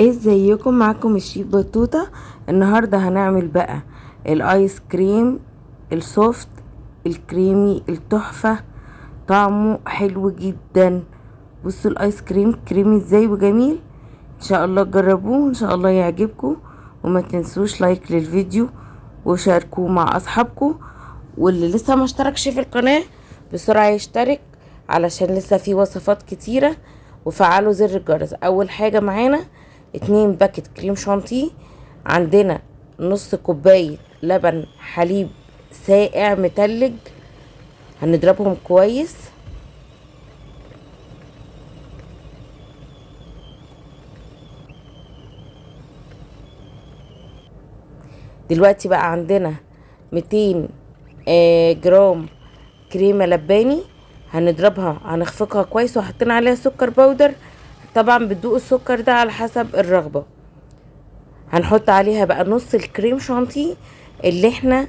ازيكم؟ معاكم الشيف بطوطة. النهاردة هنعمل بقى الايس كريم السوفت الكريمي التحفة، طعمه حلو جدا. بصوا الايس كريم كريمي ازاي وجميل. ان شاء الله تجربوه، ان شاء الله يعجبكم. وما تنسوش لايك للفيديو وشاركوه مع اصحابكم، واللي لسه ما اشتركش في القناة بسرعة يشترك علشان لسه في وصفات كتيرة. وفعلوا زر الجرس. اول حاجة معانا 2 باكت كريم شانتيه، عندنا نص كوباية لبن حليب ساقع متلج، هنضربهم كويس. دلوقتي بقى عندنا 200 جرام كريمة لباني، هنضربها هنخفقها كويس، وحطينا عليها سكر بودر. طبعا بتدوق السكر ده على حسب الرغبة. هنحط عليها بقى نص الكريم شانتيه اللي احنا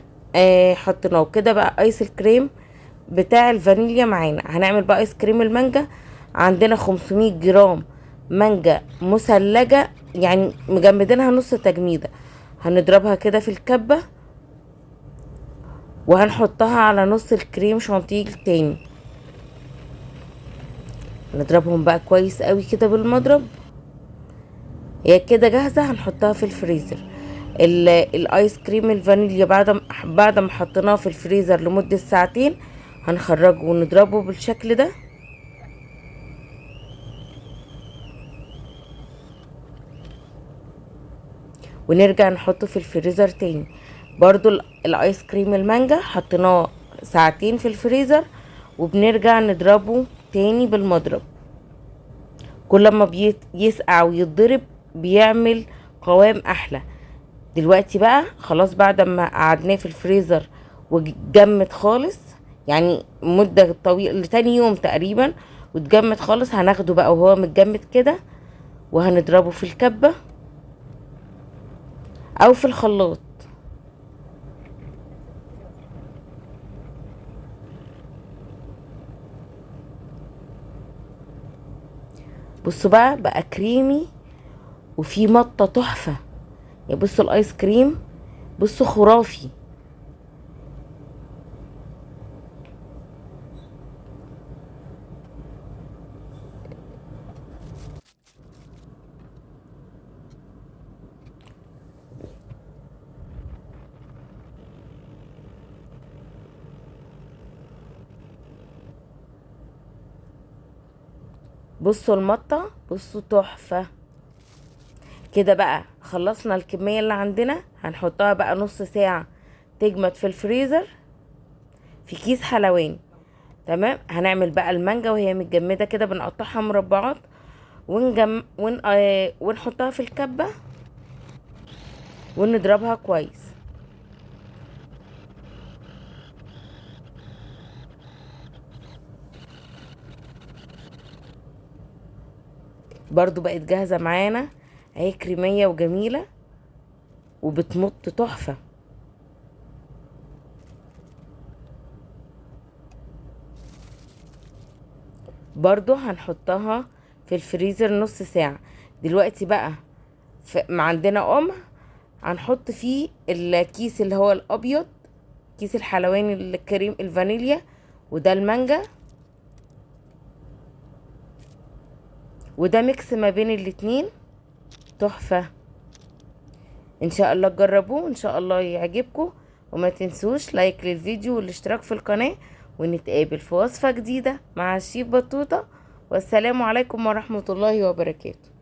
حطيناه كده. بقى ايس الكريم بتاع الفانيليا معانا. هنعمل بقى ايس كريم المانجا. عندنا 500 جرام مانجا مثلجة، يعني مجمدينها نص تجميدة. هنضربها كده في الكبة وهنحطها على نص الكريم شانتيه التاني. نضربهم بقى كويس قوي كده بالمضرب. هي كده جاهزة، هنحطها في الفريزر. الايس كريم الفانيليا بعد ما حطيناه في الفريزر لمدة ساعتين هنخرجه ونضربه بالشكل ده. ونرجع نحطه في الفريزر تاني. برضو الايس كريم المانجا حطيناه ساعتين في الفريزر، وبنرجع نضربه تاني بالمضرب. كل ما يسقع ويتضرب بيعمل قوام احلى. دلوقتي بقى خلاص بعد ما قعدناه في الفريزر واتجمد خالص، يعني مدة طويلة لتاني يوم تقريبا، واتجمد خالص، هناخده بقى وهو متجمد كده وهنضربه في الكبة او في الخلاط. بصوا بقى كريمي وفي مطة تحفة. يا بصوا الايس كريم، بصوا خرافي. بصوا المطة، بصوا تحفة. كده بقى خلصنا الكمية اللي عندنا. هنحطها بقى نص ساعة تجمد في الفريزر في كيس حلواني. تمام. هنعمل بقى المانجا وهي متجمدة كده، بنقطعها مربعات ونحطها في الكبة ونضربها كويس. برضو بقت جاهزة معانا اهي، كريمية وجميلة وبتمط تحفة. برضو هنحطها في الفريزر نص ساعة. دلوقتي بقى ما عندنا هنحط فيه الكيس اللي هو الابيض، كيس الحلواني الكريم الفانيليا، وده المانجا، وده ميكس ما بين الاتنين تحفة. ان شاء الله تجربوه، ان شاء الله يعجبكم. وما تنسوش لايك للفيديو والاشتراك في القناة، ونتقابل في وصفة جديدة مع الشيف بطوطة. والسلام عليكم ورحمة الله وبركاته.